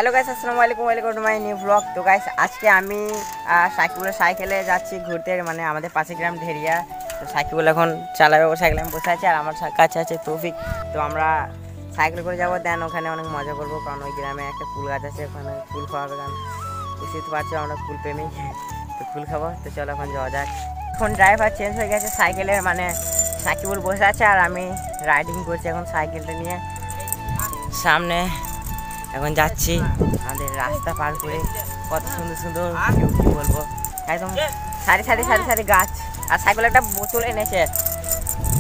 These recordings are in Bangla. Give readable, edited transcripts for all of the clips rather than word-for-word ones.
হ্যালো গাইস, আসসালামু আলাইকুম, welcome to my new blog. তো গাইস আজকে আমি সাইকেলে যাচ্ছি ঘুরতে, মানে আমাদের পাশে গ্রাম ঢেরিয়া। তো সাইকেল এখন চালাবে, ও সাইকেলে আমি বসে আছি আর আমার কাছে আছে তৌফিক। তো আমরা সাইকেল করে যাবো, দেন ওখানে অনেক মজা করবো, কারণ ওই গ্রামে একটা কুল গাছ আছে, ওখানে কুল খাওয়া হবে। কারণ বুঝতেই তো পারছো আমরা কুল প্রেমিক, তো কুল খাবো। তো চলো এখন যাওয়া যাক। এখন ড্রাইভার চেঞ্জ হয়ে গেছে সাইকেলের, মানে সাকিবুল বসে আছে আর আমি রাইডিং করছি এখন সাইকেলটা নিয়ে। সামনে এখন যাচ্ছি আমাদের রাস্তা পার করে, কত সুন্দর সুন্দর ভিউ, কী বলবো, একদম সারি সারি সারি সারি গাছ। আর সাইকেলে একটা বোতল এনেছে,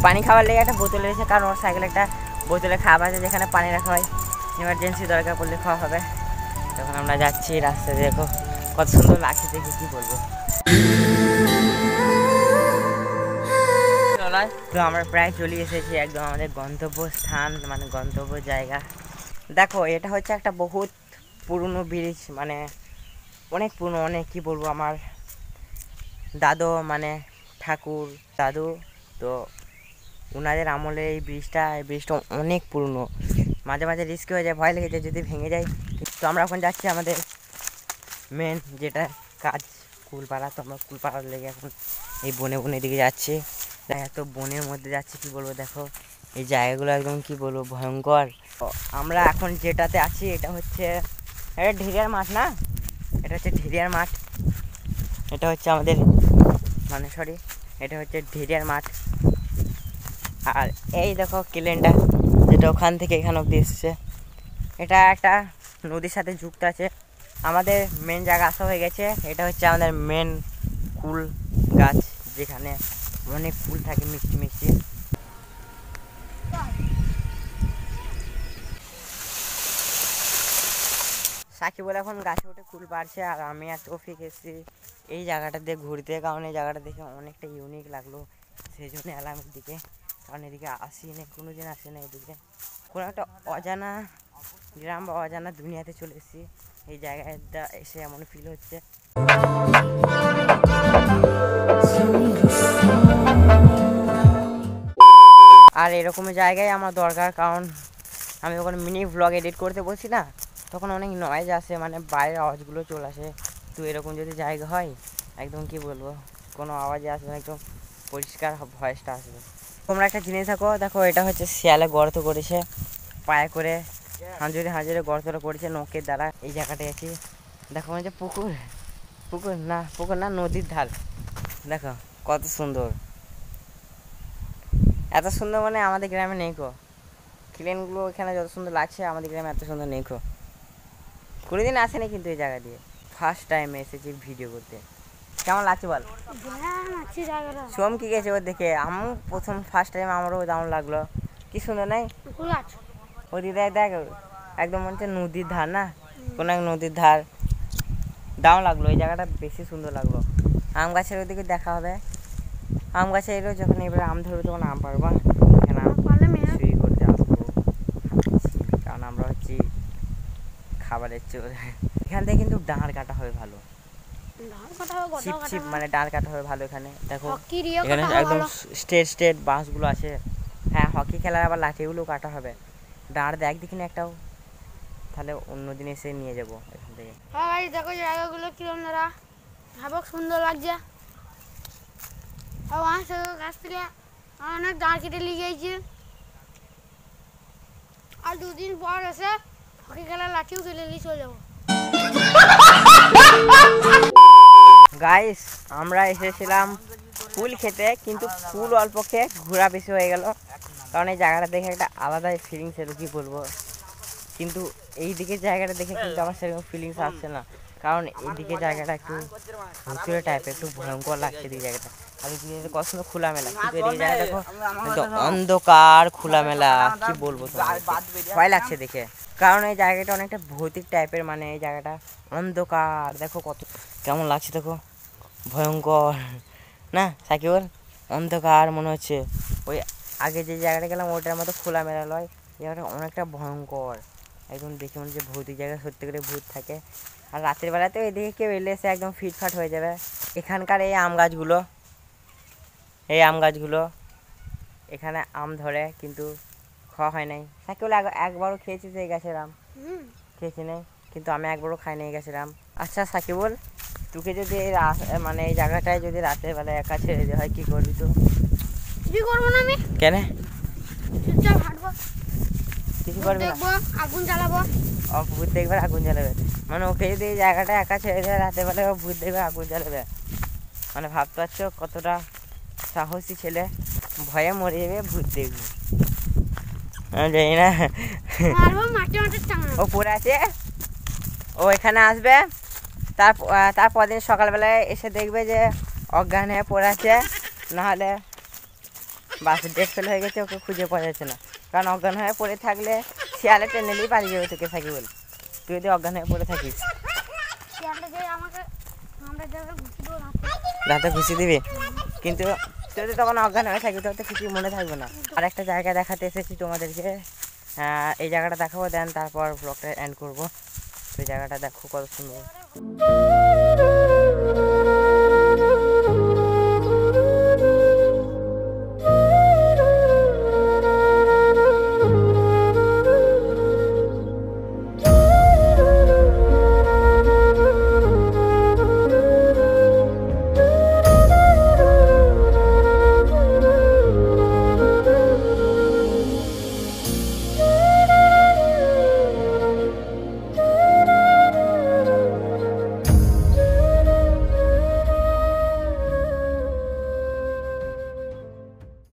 পানি খাওয়ার লেগে একটা বোতল এনেছে, কারণ ওর সাইকেলে একটা বোতলে খাবার আছে যেখানে পানি রাখা হয়, ইমার্জেন্সি দরকার পড়লে খাওয়া হবে। তখন আমরা যাচ্ছি রাস্তা, দেখো কত সুন্দর লাগছে দেখে, কী বলবো। তো আমরা প্রায় চলে এসেছি একদম আমাদের গন্তব্যস্থান, মানে গন্তব্য জায়গা। দেখো এটা হচ্ছে একটা বহুত পুরনো ব্রিজ, মানে অনেক পুরনো, অনেক কী বলবো, আমার দাদু মানে ঠাকুর দাদু, তো ওনাদের আমলে এই ব্রিজটা অনেক পুরনো। মাঝে মাঝে রিস্ক হয়ে যায়, ভয় লেগে যায় যদি ভেঙে যায়। তো আমরা এখন যাচ্ছি আমাদের মেন যেটা কাজ, কুলপাড়া। তো আমরা কুলপাড়ার লেগে এখন এই বনে বনে দিকে যাচ্ছি। এত বনের মধ্যে যাচ্ছি, কী বলবো, দেখো এই জায়গাগুলো একদম কী বলবো ভয়ঙ্কর। আমরা এখন যেটাতে আছি এটা হচ্ছে ঢেরিয়ার মাঠ, না এটা হচ্ছে ঢেরিয়ার মাঠ, এটা হচ্ছে আমাদের মানে সরি এটা হচ্ছে ঢেরিয়ার মাঠ। আর এই দেখো ক্লেনটা যেটা ওখান থেকে এখানে অব্দি এসছে, এটা একটা নদীর সাথে যুক্ত আছে। আমাদের মেন জায়গা আসা হয়ে গেছে, এটা হচ্ছে আমাদের মেন কুল গাছ, যেখানে অনেক ফুল থাকে মিষ্টি মিষ্টি। সাকিবুল এখন গাছে উঠে কুল পারছে আর আমি আর তৌফিক এসেছি এই জায়গাটা দিয়ে ঘুরতে, কারণ এই জায়গাটা দেখে অনেকটা ইউনিক লাগলো, সেই জন্য এলাম এদিকে। কারণ এদিকে আসি না, কোনো দিন আসে না এদিকে, কোনো একটা অজানা গ্রাম বা অজানা দুনিয়াতে চলে এসেছি। এই জায়গাটা এসে এমন ফিল হচ্ছে। আর এরকম জায়গায় আমার দরকার, কারণ আমি যখন মিনি ভ্লগ এডিট করতে বলছি না, তখন অনেক নয়েজ আসে, মানে বাইরের আওয়াজগুলো চলে আসে। তো এরকম যদি জায়গা হয় একদম কী বলবো, কোনো আওয়াজে আসবে না, একদম পরিষ্কার ভয়েসটা আসবে। তোমরা একটা জিনিস দেখো এটা হচ্ছে শিয়ালে গর্ত করেছে, পায়ে করে হাঁজুরে হাঁজুরে গর্তটা করেছে নৌকের দ্বারা। এই জায়গাটায় আছি, দেখো মনে হচ্ছে পুকুর, পুকুর না নদীর ধার। দেখো কত সুন্দর, এত সুন্দর মানে আমাদের গ্রামে নেই কো। ক্লেনগুলো এখানে যত সুন্দর লাগছে আমাদের গ্রামে এত সুন্দর নেই কো। কোনোদিন আসেনি কিন্তু এই জায়গা দিয়ে, ফার্স্ট টাইম এসেছি ভিডিও করতে। কেমন লাগছে বল? সোম কি গেছে ওর দেখে, আমি প্রথম ফার্স্ট টাইম আমারও দারুণ লাগলো, কি সুন্দর নাই ও দিদা, দেখ একদম মনে হচ্ছে নদীর ধার, না কোনো এক নদীর ধার, দারুণ লাগলো এই জায়গাটা, বেশি সুন্দর লাগলো। আম গাছের ওদিকে দেখা হবে, আম গাছে এলো যখন এবারে আম ধরবে তখন আম পারবো, এখানে চুরি করতে আসবো, কারণ আমরা হচ্ছি খাবারের চোর। এখান থেকে কিন্তু ডাঁড় কাটা হবে ভালো, ছিপ ছিপ মানে ডাঁড় কাটা হবে ভালো। এখানে দেখো এখানে একদম স্ট্রেট বাঁশগুলো আছে। হ্যাঁ, হকি খেলার আবার লাঠিগুলো কাটা হবে। দাঁড় দেখ দেখিনি একটাও, তাহলে অন্যদিন এসে নিয়ে যাবো এখান থেকে। হ্যাঁ ভাই দেখো জায়গাগুলো কিরম দাঁড়া, ভাবক সুন্দর লাগছে। গাছ থেকে অনেক দাঁড় কেটে নিয়ে গিয়েছি, আর দুদিন পর এসে হকি খেলার লাঠিও খেলে নিয়ে চলে যাবো। গাইস আমরা এসেছিলাম ফুল খেতে, কিন্তু ফুল অল্প খেয়ে ঘোরা বেশি হয়ে গেল, কারণ এই জায়গাটা দেখে একটা আলাদাই ফিলিংস এলো, কি বলবো। কিন্তু এই দিকের জায়গাটা দেখে কিন্তু আমার সেরকম ফিলিংস আসছে না, কারণ এইদিকে জায়গাটা একটু ভুতুরে টাইপের, একটু ভয়ঙ্কর লাগছে এই জায়গাটা। আর এদিকে কত সুন্দর খোলামেলা, কিন্তু এদিকে জায়গা দেখো একদম অন্ধকার খোলামেলা, কি বলবো ভয় লাগছে দেখে, কারণ এই জায়গাটা অনেকটা ভৌতিক টাইপের, মানে এই জায়গাটা অন্ধকার। দেখো কত কেমন লাগছে, দেখো ভয়ঙ্কর না সাকিবুল, অন্ধকার মনে হচ্ছে। ওই আগে যে জায়গাটা গেলাম ওটার মতো খোলামেলা নয়, জায়গাটা অনেকটা ভয়ঙ্কর, একদম দেখে মনে হচ্ছে ভৌতিক জায়গায় সত্যি করে ভূত থাকে। আর রাতের বেলাতেও এদিকে কেউ এলে এসে একদম ফিটফাট হয়ে যাবে। এখানকার এই আম গাছগুলো এখানে আম ধরে, কিন্তু খাওয়া হয় নাই। সাকিবুল একবারও খেয়েছিস এই গাছের আম? খেয়েছি নাই, কিন্তু আমি একবারও খাই নিয়ে গেছিলাম। আচ্ছা সাকিবুল, তোকে যদি মানে এই জায়গাটায় যদি রাতের বেলা একা ছেড়ে দেওয়া হয়, কি করবি তো? কিছু করবো না আমি, কেন? চুপচাপ হাঁটবো, কিছু করবি না? দেখবো, আগুন জ্বালাবো। ভূত দেখবে আগুন জ্বালাবে, মানে ওকে যদি এই জায়গাটা একা ছেড়ে দেয় রাতের বেলায়, ও ভূত দেখবে আগুন জ্বালাবে? মানে ভাবতে পারছো কতটা সাহসী ছেলে? ভয়ে মরে যাবে, ভূত দেখবে। আমি জানি না। মারবো, মাঠে মাঠে টাঙাবো। ও পড়ে আছে, ও এখানে আসবে, তারপর দিন সকালবেলায় এসে দেখবে যে অজ্ঞান হয়ে পড়ে আছে, নাহলে বাসের ডেট ফেল হয়ে গেছে, ওকে খুঁজে পাওয়া যাচ্ছে না। কারণ অজ্ঞান হয়ে পড়ে থাকলে শিয়ালে টেনে নিলেই পালিয়ে যাবে তোকে সাকিবুল, তুই যদি অজ্ঞান হয়ে পড়ে থাকিস। শিয়ালটা যে আমাকে আমরা যাবে ঘুষি দেবো রাতে ঘুষি দিবি, কিন্তু তুই যদি তখন অজ্ঞান হয়ে থাকবি তোর তো কিছু মনে থাকবে না। আর একটা জায়গা দেখাতে এসেছি তোমাদেরকে, এই জায়গাটা দেখাবো, দেন তারপর ব্লগটা এন্ড করবো। তো এই জায়গাটা দেখো কত সুন্দর।